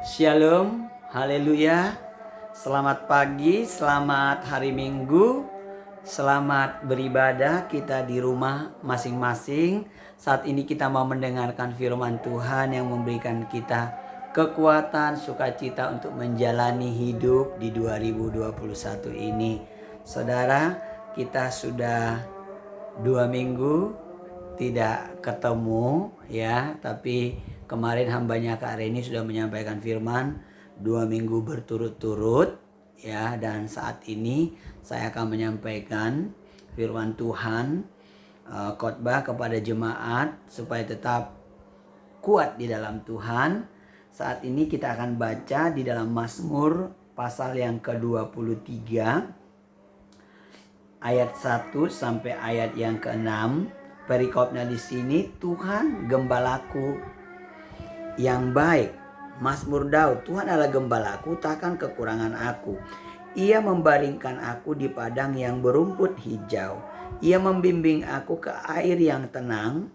Shalom, haleluya. Selamat pagi, selamat hari Minggu. Selamat beribadah kita di rumah masing-masing. Saat ini kita mau mendengarkan firman Tuhan yang memberikan kita kekuatan, sukacita untuk menjalani hidup di 2021 ini. Saudara, kita sudah 2 minggu tidak ketemu ya, tapi kemarin hambanya Kak Reni sudah menyampaikan firman 2 minggu berturut-turut ya, dan saat ini saya akan menyampaikan firman Tuhan, khotbah kepada jemaat supaya tetap kuat di dalam Tuhan. Saat ini kita akan baca di dalam Mazmur pasal yang ke-23 ayat 1 sampai ayat yang ke-6. Perikopnya di sini, Tuhan gembalaku yang baik. Mazmur Daud, Tuhan adalah gembalaku, takkan kekurangan aku. Ia membaringkan aku di padang yang berumput hijau. Ia membimbing aku ke air yang tenang.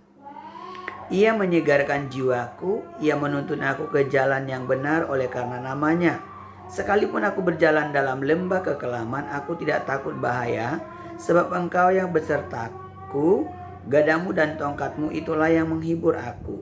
Ia menyegarkan jiwaku. Ia menuntun aku ke jalan yang benar oleh karena namanya. Sekalipun aku berjalan dalam lembah kekelaman, aku tidak takut bahaya, sebab Engkau yang besertaku. Gadamu dan tongkatmu itulah yang menghibur aku.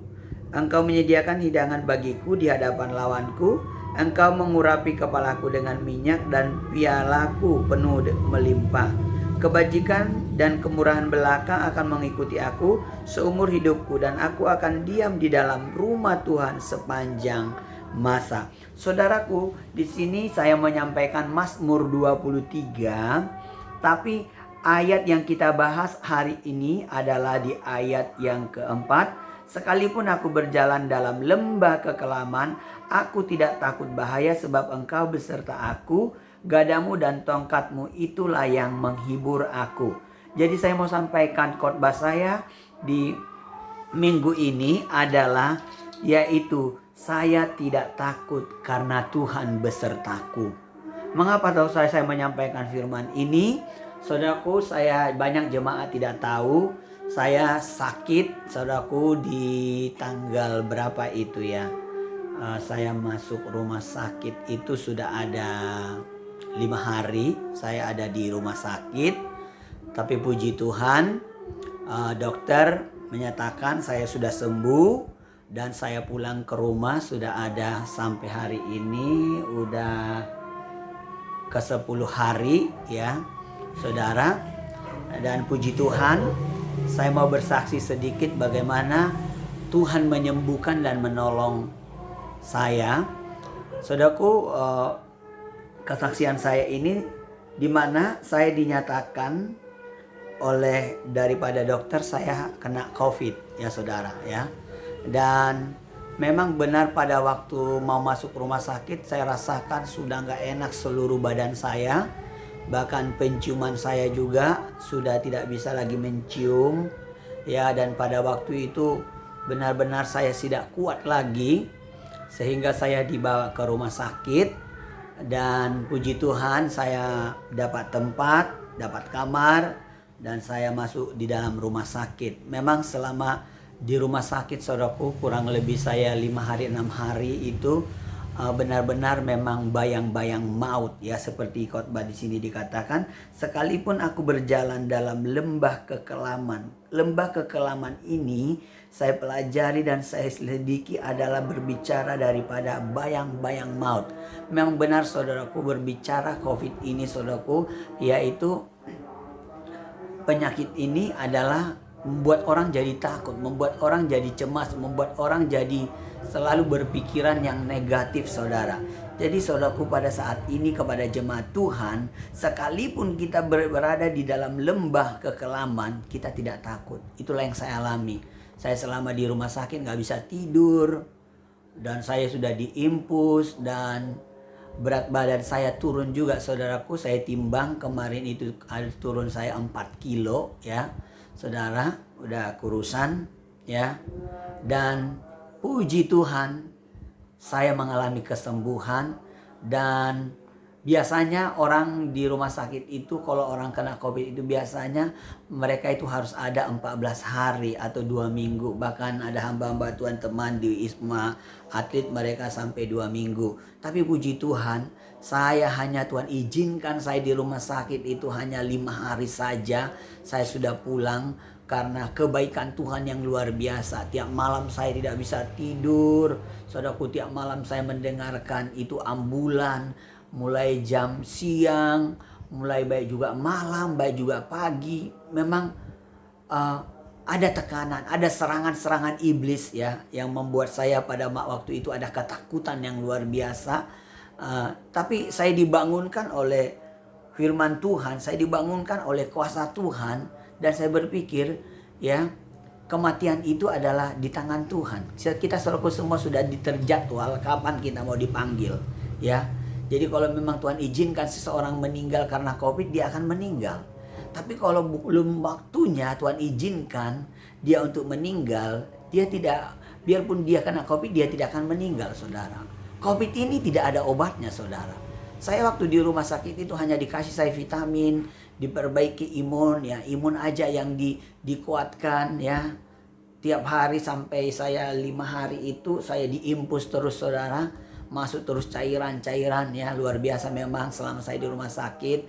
Engkau menyediakan hidangan bagiku di hadapan lawanku. Engkau mengurapi kepalaku dengan minyak dan pialaku penuh melimpah. Kebajikan dan kemurahan belaka akan mengikuti aku seumur hidupku, dan aku akan diam di dalam rumah Tuhan sepanjang masa. Saudaraku, di sini saya menyampaikan Mazmur 23, tapi ayat yang kita bahas hari ini adalah di ayat yang keempat. Sekalipun aku berjalan dalam lembah kekelaman, aku tidak takut bahaya, sebab Engkau beserta aku. Gadamu dan tongkatmu itulah yang menghibur aku. Jadi saya mau sampaikan khotbah saya di minggu ini adalah yaitu saya tidak takut karena Tuhan besertaku. Mengapa tahu saya menyampaikan firman ini? Saudaraku, saya banyak jemaat tidak tahu saya sakit, saudaraku, di tanggal berapa itu ya. Saya masuk rumah sakit itu sudah ada 5 hari saya ada di rumah sakit. Tapi puji Tuhan, dokter menyatakan saya sudah sembuh dan saya pulang ke rumah. Sudah ada sampai hari ini udah ke-10 hari ya, saudara. Dan puji Tuhan, saya mau bersaksi sedikit bagaimana Tuhan menyembuhkan dan menolong saya. Saudaraku, kesaksian saya ini dimana saya dinyatakan oleh daripada dokter saya kena COVID ya saudara ya. Dan memang benar pada waktu mau masuk rumah sakit saya rasakan sudah gak enak seluruh badan saya. Bahkan penciuman saya juga sudah tidak bisa lagi mencium ya. Dan pada waktu itu benar-benar saya tidak kuat lagi, sehingga saya dibawa ke rumah sakit. Dan puji Tuhan saya dapat tempat, dapat kamar, dan saya masuk di dalam rumah sakit. Memang selama di rumah sakit saudaraku kurang lebih saya 5 hari 6 hari itu benar-benar memang bayang-bayang maut ya, seperti khotbah di sini dikatakan, sekalipun aku berjalan dalam lembah kekelaman. Lembah kekelaman ini saya pelajari dan saya selidiki adalah berbicara daripada bayang-bayang maut. Memang benar saudaraku, berbicara COVID ini saudaraku, yaitu penyakit ini adalah membuat orang jadi takut, membuat orang jadi cemas, membuat orang jadi selalu berpikiran yang negatif saudara. Jadi saudaraku, pada saat ini kepada jemaat Tuhan, sekalipun kita berada di dalam lembah kekelaman, kita tidak takut. Itulah yang saya alami. Saya selama di rumah sakit gak bisa tidur, dan saya sudah diimpus, dan berat badan saya turun juga saudaraku. Saya timbang kemarin itu turun saya 4 kilo ya saudara, udah kurusan ya. Dan puji Tuhan saya mengalami kesembuhan, dan Biasanya orang di rumah sakit itu kalau orang kena COVID itu biasanya mereka itu harus ada 14 hari atau 2 minggu. Bahkan ada hamba-hamba Tuhan teman di Wisma Atlet mereka sampai 2 minggu. Tapi puji Tuhan, saya hanya Tuhan izinkan saya di rumah sakit itu hanya 5 hari saja. Saya sudah pulang karena kebaikan Tuhan yang luar biasa. Tiap malam saya tidak bisa tidur. Saudaraku, tiap malam saya mendengarkan itu ambulan. Mulai jam siang, mulai baik juga malam, baik juga pagi. Memang ada tekanan, ada serangan-serangan iblis ya, yang membuat saya pada waktu itu ada ketakutan yang luar biasa. Tapi saya dibangunkan oleh firman Tuhan, saya dibangunkan oleh kuasa Tuhan, dan saya berpikir ya, kematian itu adalah di tangan Tuhan. Kita semua sudah diterjadwal kapan kita mau dipanggil ya. Jadi kalau memang Tuhan izinkan seseorang meninggal karena COVID, dia akan meninggal. Tapi kalau belum waktunya Tuhan izinkan dia untuk meninggal, dia tidak, biarpun dia kena COVID, dia tidak akan meninggal, saudara. COVID ini tidak ada obatnya, saudara. Saya waktu di rumah sakit itu hanya dikasih saya vitamin, diperbaiki imun, ya imun aja yang dikuatkan ya. Tiap hari sampai saya 5 hari itu saya diimpus terus, saudara. Masuk terus cairan-cairan ya, luar biasa memang selama saya di rumah sakit.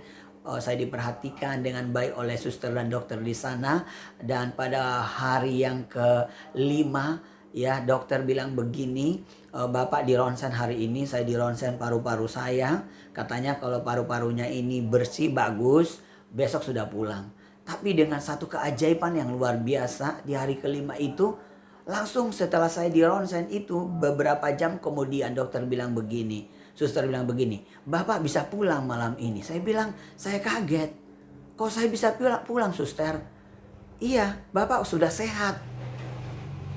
Saya diperhatikan dengan baik oleh suster dan dokter di sana. Dan pada hari yang ke-5 ya, dokter bilang begini, Bapak di ronsen hari ini. Saya di ronsen paru-paru saya. Katanya kalau paru-parunya ini bersih, bagus, besok sudah pulang. Tapi dengan satu keajaiban yang luar biasa, di hari ke-5 itu, langsung setelah saya di ronsen itu, beberapa jam kemudian dokter bilang begini, suster bilang begini, Bapak bisa pulang malam ini. Saya bilang, saya kaget. Kok saya bisa pulang, suster? Iya, Bapak sudah sehat.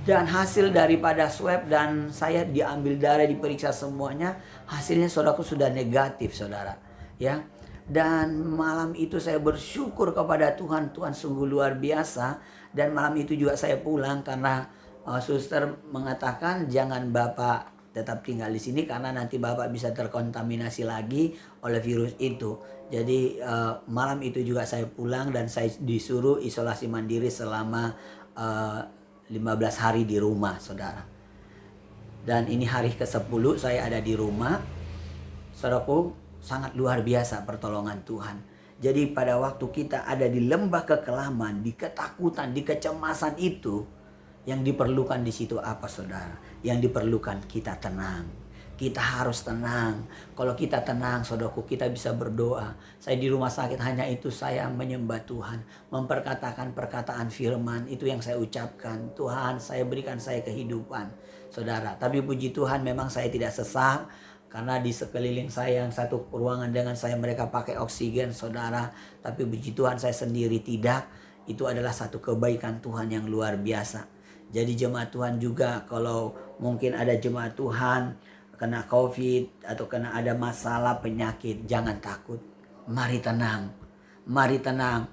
Dan hasil daripada swab dan saya diambil darah, diperiksa semuanya, hasilnya saudaraku sudah negatif, saudara. Ya. Dan malam itu saya bersyukur kepada Tuhan, Tuhan sungguh luar biasa. Dan malam itu juga saya pulang karena suster mengatakan jangan Bapak tetap tinggal di sini karena nanti Bapak bisa terkontaminasi lagi oleh virus itu. Jadi malam itu juga saya pulang dan saya disuruh isolasi mandiri selama 15 hari di rumah, saudara. Dan ini hari ke-10 saya ada di rumah. Saudaraku, sangat luar biasa pertolongan Tuhan. Jadi pada waktu kita ada di lembah kekelaman, di ketakutan, di kecemasan itu, yang diperlukan di situ apa, saudara? Yang diperlukan kita tenang. Kita harus tenang. Kalau kita tenang, saudaraku, kita bisa berdoa. Saya di rumah sakit hanya itu saya menyembah Tuhan, memperkatakan perkataan firman itu yang saya ucapkan. Tuhan, saya berikan saya kehidupan, saudara. Tapi puji Tuhan memang saya tidak sesak. Karena di sekeliling saya yang satu ruangan dengan saya mereka pakai oksigen, saudara. Tapi puji Tuhan saya sendiri tidak. Itu adalah satu kebaikan Tuhan yang luar biasa. Jadi jemaat Tuhan juga kalau mungkin ada jemaat Tuhan kena COVID atau kena ada masalah penyakit, jangan takut. Mari tenang. Mari tenang.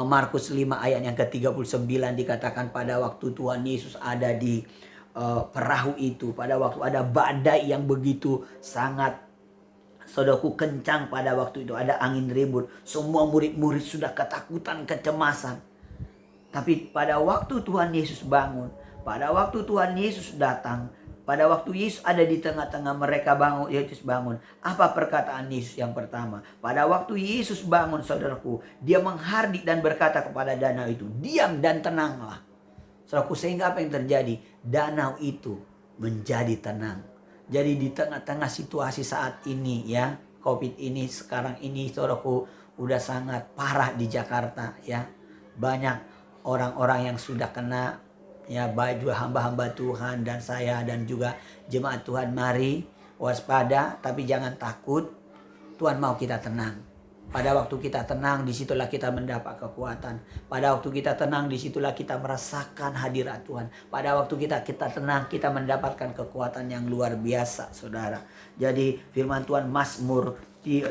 Markus 5 ayat yang ke-39 dikatakan pada waktu Tuhan Yesus ada di perahu itu, pada waktu ada badai yang begitu sangat, saudaraku, kencang pada waktu itu, ada angin ribut, semua murid-murid sudah ketakutan, kecemasan. Tapi pada waktu Tuhan Yesus bangun, pada waktu Tuhan Yesus datang, pada waktu Yesus ada di tengah-tengah mereka, Yesus bangun. Apa perkataan Yesus yang pertama? Pada waktu Yesus bangun, saudaraku, dia menghardik dan berkata kepada danau itu, diam dan tenanglah. Saudaraku, sehingga apa yang terjadi? Danau itu menjadi tenang. Jadi di tengah-tengah situasi saat ini ya, COVID ini sekarang ini, saudaraku, udah sangat parah di Jakarta ya. Banyak orang-orang yang sudah kena ya, baik juga hamba-hamba Tuhan dan saya dan juga jemaat Tuhan. Mari waspada tapi jangan takut. Tuhan mau kita tenang. Pada waktu kita tenang, disitulah kita mendapat kekuatan. Pada waktu kita tenang, disitulah kita merasakan hadirat Tuhan. Pada waktu kita tenang, kita mendapatkan kekuatan yang luar biasa, saudara. Jadi firman Tuhan Mazmur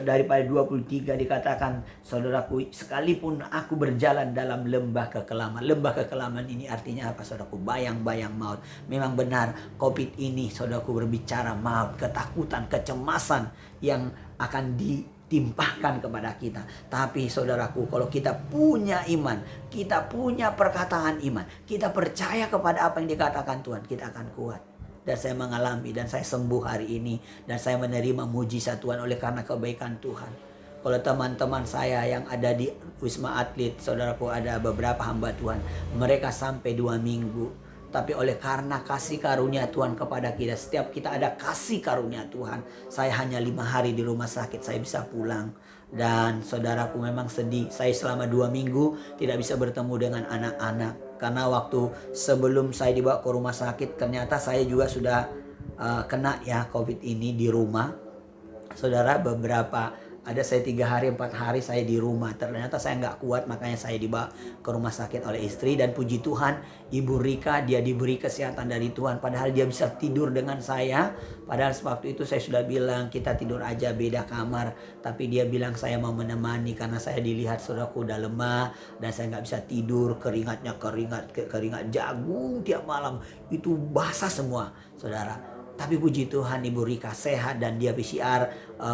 daripada 23 dikatakan, saudaraku, sekalipun aku berjalan dalam lembah kekelaman. Lembah kekelaman ini artinya apa, saudaraku? Bayang-bayang maut. Memang benar, COVID ini, saudaraku, berbicara maut, ketakutan, kecemasan yang akan ditimpahkan kepada kita. Tapi saudaraku, kalau kita punya iman, kita punya perkataan iman, kita percaya kepada apa yang dikatakan Tuhan, kita akan kuat. Dan saya mengalami dan saya sembuh hari ini. Dan saya menerima mujizat Tuhan oleh karena kebaikan Tuhan. Kalau teman-teman saya yang ada di Wisma Atlet, saudaraku, ada beberapa hamba Tuhan, mereka sampai 2 minggu. Tapi oleh karena kasih karunia Tuhan kepada kita, setiap kita ada kasih karunia Tuhan. Saya hanya 5 hari di rumah sakit, saya bisa pulang. Dan saudaraku, memang sedih. Saya selama 2 minggu tidak bisa bertemu dengan anak-anak. Karena waktu sebelum saya dibawa ke rumah sakit, ternyata saya juga sudah kena ya COVID ini di rumah. Saudara, ada saya 3 hari 4 hari saya di rumah. Ternyata saya nggak kuat, makanya saya dibawa ke rumah sakit oleh istri. Dan puji Tuhan, Ibu Rika, dia diberi kesehatan dari Tuhan. Padahal dia bisa tidur dengan saya. Padahal waktu itu saya sudah bilang kita tidur aja beda kamar. Tapi dia bilang saya mau menemani karena saya dilihat saudaraku udah lemah. Dan saya nggak bisa tidur, keringat jagung tiap malam. Itu basah semua, saudara. Tapi puji Tuhan, Ibu Rika sehat dan dia PCR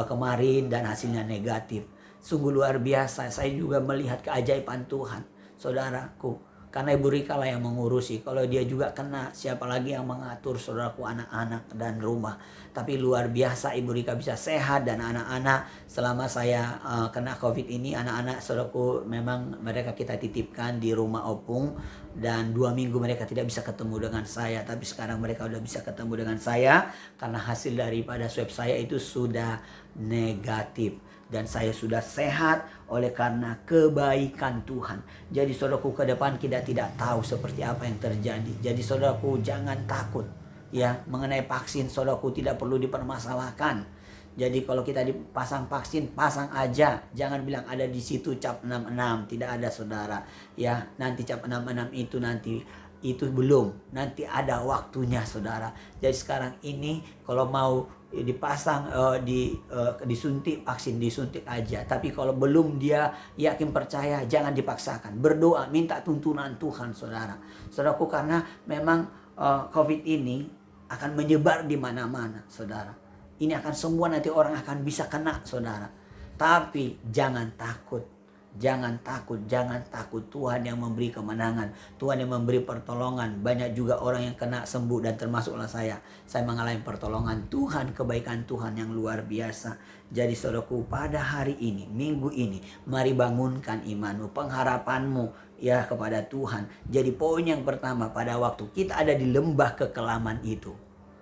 kemarin dan hasilnya negatif. Sungguh luar biasa. Saya juga melihat keajaiban Tuhan, saudaraku. Karena Ibu Rika lah yang mengurusi. Kalau dia juga kena, siapa lagi yang mengatur, saudaraku, anak-anak dan rumah. Tapi luar biasa Ibu Rika bisa sehat dan anak-anak. Selama saya kena COVID ini, anak-anak saudaraku memang mereka kita titipkan di rumah opung. Dan 2 minggu mereka tidak bisa ketemu dengan saya. Tapi sekarang mereka udah bisa ketemu dengan saya. Karena hasil daripada swab saya itu sudah negatif. Dan saya sudah sehat oleh karena kebaikan Tuhan. Jadi saudaraku, ke depan kita tidak tahu seperti apa yang terjadi. Jadi saudaraku, jangan takut ya mengenai vaksin. Saudaraku, tidak perlu dipermasalahkan. Jadi kalau kita dipasang vaksin, pasang aja. Jangan bilang ada di situ cap 66. Tidak ada, saudara. Ya, nanti cap 66 itu belum. Nanti ada waktunya, saudara. Jadi sekarang ini kalau mau dipasang disuntik vaksin, disuntik aja. Tapi kalau belum dia yakin percaya, jangan dipaksakan. Berdoa, minta tuntunan Tuhan, saudara. Saudaraku, karena memang COVID ini akan menyebar di mana-mana, saudara. Ini akan semua nanti orang akan bisa kena, saudara. Tapi jangan takut. Jangan takut, jangan takut. Tuhan yang memberi kemenangan, Tuhan yang memberi pertolongan. Banyak juga orang yang kena sembuh dan termasuklah saya. Saya mengalami pertolongan Tuhan, kebaikan Tuhan yang luar biasa. Jadi saudaraku, pada hari ini, minggu ini, mari bangunkan imanmu, pengharapanmu ya kepada Tuhan. Jadi poin yang pertama, pada waktu kita ada di lembah kekelaman itu,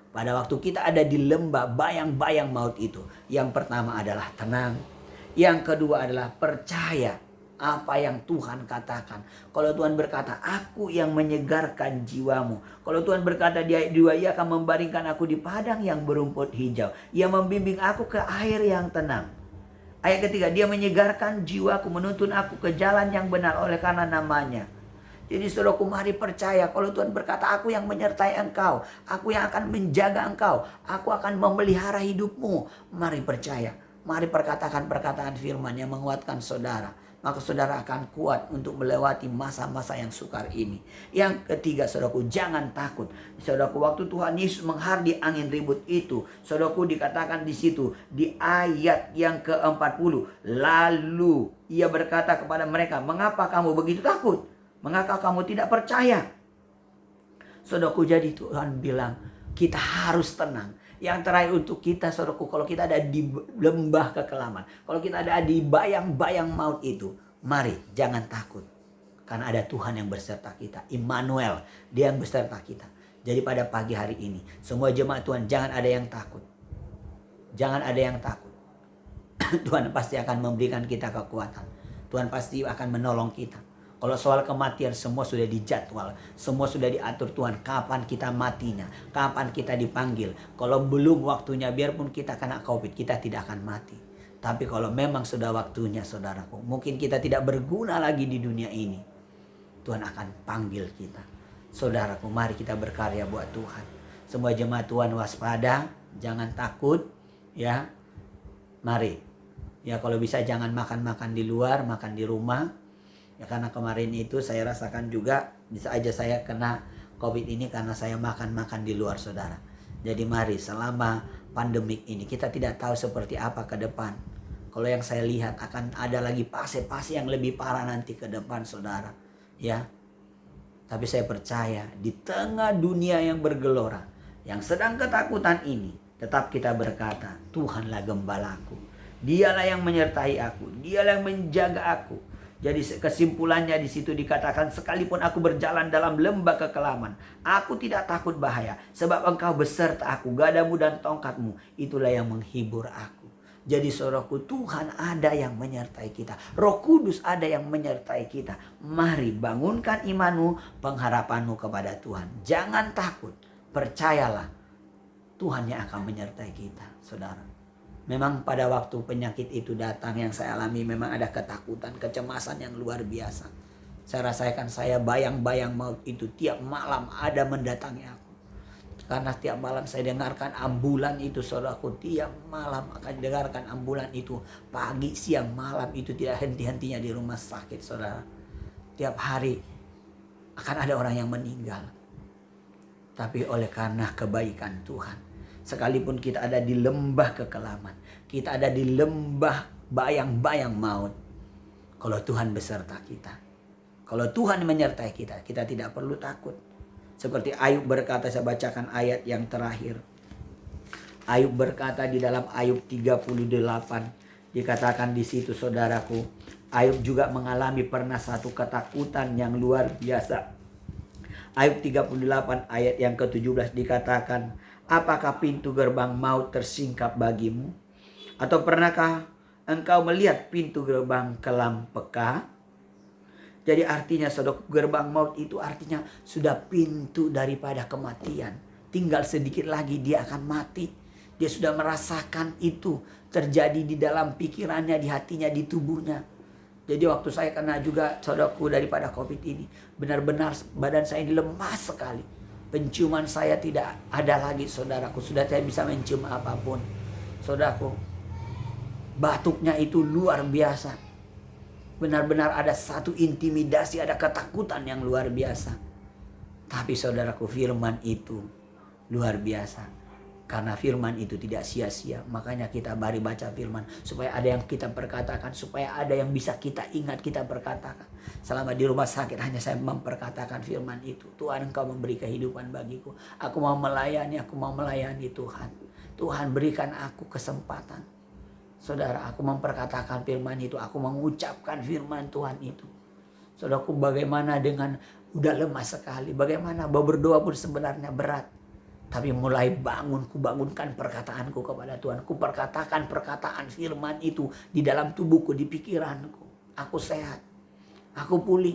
pada waktu kita ada di lembah bayang-bayang maut itu, yang pertama adalah tenang. Yang kedua adalah percaya apa yang Tuhan katakan. Kalau Tuhan berkata, aku yang menyegarkan jiwamu. Kalau Tuhan berkata, dia akan membaringkan aku di padang yang berumput hijau. Ia membimbing aku ke air yang tenang. Ayat ketiga, dia menyegarkan jiwaku, menuntun aku ke jalan yang benar oleh karena namanya. Jadi saudaraku, mari percaya kalau Tuhan berkata, aku yang menyertai engkau, aku yang akan menjaga engkau, aku akan memelihara hidupmu. Mari percaya, mari perkatakan perkataan firman yang menguatkan saudara. Maka saudara akan kuat untuk melewati masa-masa yang sukar ini. Yang ketiga, saudaraku, jangan takut. Saudaraku, waktu Tuhan Yesus menghardi angin ribut itu, saudaraku, dikatakan di situ, di ayat yang ke-40. Lalu ia berkata kepada mereka, mengapa kamu begitu takut? Mengapa kamu tidak percaya? Saudaraku, jadi Tuhan bilang, kita harus tenang. Yang terakhir untuk kita, saudaraku, kalau kita ada di lembah kekelaman, kalau kita ada di bayang-bayang maut itu, mari jangan takut. Karena ada Tuhan yang berserta kita. Immanuel, dia yang berserta kita. Jadi pada pagi hari ini, semua jemaat Tuhan, jangan ada yang takut. Jangan ada yang takut. Tuhan pasti akan memberikan kita kekuatan. Tuhan pasti akan menolong kita. Kalau soal kematian, semua sudah dijadwal, semua sudah diatur Tuhan. Kapan kita matinya, kapan kita dipanggil. Kalau belum waktunya, biarpun kita kena COVID, kita tidak akan mati. Tapi kalau memang sudah waktunya, saudaraku, mungkin kita tidak berguna lagi di dunia ini, Tuhan akan panggil kita. Saudaraku, mari kita berkarya buat Tuhan. Semua jemaat Tuhan waspada, jangan takut, ya. Mari Ya kalau bisa jangan makan-makan di luar, makan di rumah. Ya karena kemarin itu saya rasakan juga, bisa aja saya kena COVID ini karena saya makan-makan di luar, saudara. Jadi mari selama pandemik ini kita tidak tahu seperti apa ke depan. Kalau yang saya lihat akan ada lagi fase-fase yang lebih parah nanti ke depan, saudara. Ya. Tapi saya percaya di tengah dunia yang bergelora, yang sedang ketakutan ini, tetap kita berkata, Tuhanlah gembalaku. Dialah yang menyertai aku, dialah yang menjaga aku. Jadi kesimpulannya di situ dikatakan, sekalipun aku berjalan dalam lembah kekelaman, aku tidak takut bahaya, sebab engkau beserta aku, gadamu dan tongkatmu, itulah yang menghibur aku. Jadi saudaraku, Tuhan ada yang menyertai kita. Roh Kudus ada yang menyertai kita. Mari bangunkan imanmu, pengharapanmu kepada Tuhan. Jangan takut, percayalah, Tuhan yang akan menyertai kita, saudara. Memang pada waktu penyakit itu datang yang saya alami, memang ada ketakutan, kecemasan yang luar biasa. Saya rasakan, saya bayang-bayang maut itu tiap malam ada mendatangi aku. Karena tiap malam saya dengarkan ambulan itu, saudaraku. Tiap malam akan dengarkan ambulan itu. Pagi, siang, malam itu tidak henti-hentinya di rumah sakit, saudara. Tiap hari akan ada orang yang meninggal. Tapi oleh karena kebaikan Tuhan, sekalipun kita ada di lembah kekelaman, kita ada di lembah bayang-bayang maut, kalau Tuhan beserta kita, kalau Tuhan menyertai kita, kita tidak perlu takut. Seperti Ayub berkata, saya bacakan ayat yang terakhir. Ayub berkata di dalam Ayub 38, dikatakan di situ, saudaraku, Ayub juga mengalami pernah satu ketakutan yang luar biasa. Ayub 38 ayat yang ke-17 dikatakan, apakah pintu gerbang maut tersingkap bagimu? Atau pernahkah engkau melihat pintu gerbang kelam peka? Jadi artinya, saudara, gerbang maut itu artinya sudah pintu daripada kematian. Tinggal sedikit lagi dia akan mati. Dia sudah merasakan itu terjadi di dalam pikirannya, di hatinya, di tubuhnya. Jadi waktu saya kena juga, saudaraku, daripada COVID ini, benar-benar badan saya ini lemas sekali. Penciuman saya tidak ada lagi, saudaraku. Sudah tidak bisa mencium apapun. Saudaraku, batuknya itu luar biasa. Benar-benar ada satu intimidasi, ada ketakutan yang luar biasa. Tapi saudaraku, firman itu luar biasa. Karena firman itu tidak sia-sia. Makanya kita mari baca firman. Supaya ada yang kita perkatakan. Supaya ada yang bisa kita ingat, kita perkatakan. Selama di rumah sakit hanya saya memperkatakan firman itu. Tuhan, engkau memberi kehidupan bagiku. Aku mau melayani Tuhan. Tuhan, berikan aku kesempatan. Saudara, aku memperkatakan firman itu. Aku mengucapkan firman Tuhan itu. Saudaraku, bagaimana dengan udah lemas sekali. Bagaimana berdoa pun sebenarnya berat. Tapi mulai kubangunkan perkataanku kepada Tuhan. Ku perkatakan perkataan firman itu di dalam tubuhku, di pikiranku. Aku sehat. Aku pulih.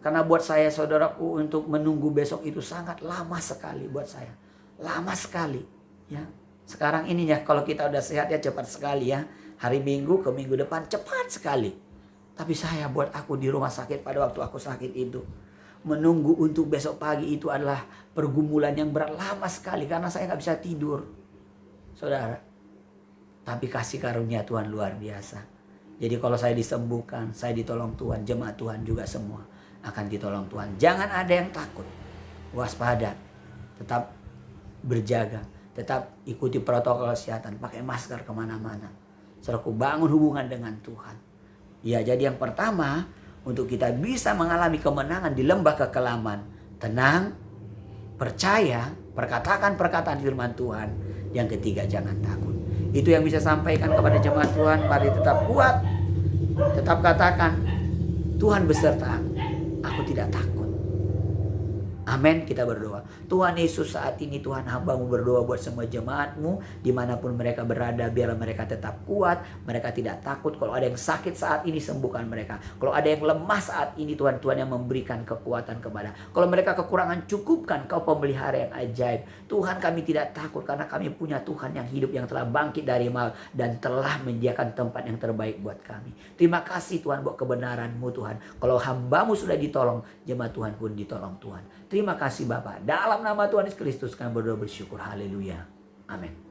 Karena buat saya, saudaraku, untuk menunggu besok itu sangat lama sekali buat saya. Lama sekali. Ya. Sekarang ini ya, kalau kita udah sehat ya cepat sekali ya. Hari Minggu ke minggu depan cepat sekali. Tapi saya, buat aku di rumah sakit pada waktu aku sakit itu, menunggu untuk besok pagi itu adalah pergumulan yang berat, lama sekali. Karena saya gak bisa tidur, saudara. Tapi kasih karunia Tuhan luar biasa. Jadi kalau saya disembuhkan, saya ditolong Tuhan, jemaat Tuhan juga semua akan ditolong Tuhan. Jangan ada yang takut. Waspada. Tetap berjaga. Tetap ikuti protokol kesehatan. Pakai masker kemana-mana. Saudaraku, bangun hubungan dengan Tuhan. Ya, jadi yang pertama, untuk kita bisa mengalami kemenangan di lembah kekelaman, tenang, percaya, perkatakan perkataan firman Tuhan. Yang ketiga, jangan takut. Itu yang bisa sampaikan kepada jemaat Tuhan. Mari tetap kuat. Tetap katakan, Tuhan beserta aku. Aku tidak takut. Amin, kita berdoa. Tuhan Yesus, saat ini Tuhan, hamba-Mu berdoa buat semua jemaat-Mu dimanapun mereka berada, biarlah mereka tetap kuat, mereka tidak takut. Kalau ada yang sakit saat ini, sembuhkan mereka. Kalau ada yang lemah saat ini, Tuhan yang memberikan kekuatan kepada. Kalau mereka kekurangan, cukupkan. Kau pemelihara yang ajaib. Tuhan, kami tidak takut karena kami punya Tuhan yang hidup, yang telah bangkit dari maut dan telah menyediakan tempat yang terbaik buat kami. Terima kasih Tuhan buat kebenaran-Mu Tuhan. Kalau hamba-Mu sudah ditolong, jemaat Tuhan pun ditolong Tuhan. Terima kasih Bapak. Dalam nama Tuhan Yesus Kristus kami berdoa bersyukur. Haleluya. Amin.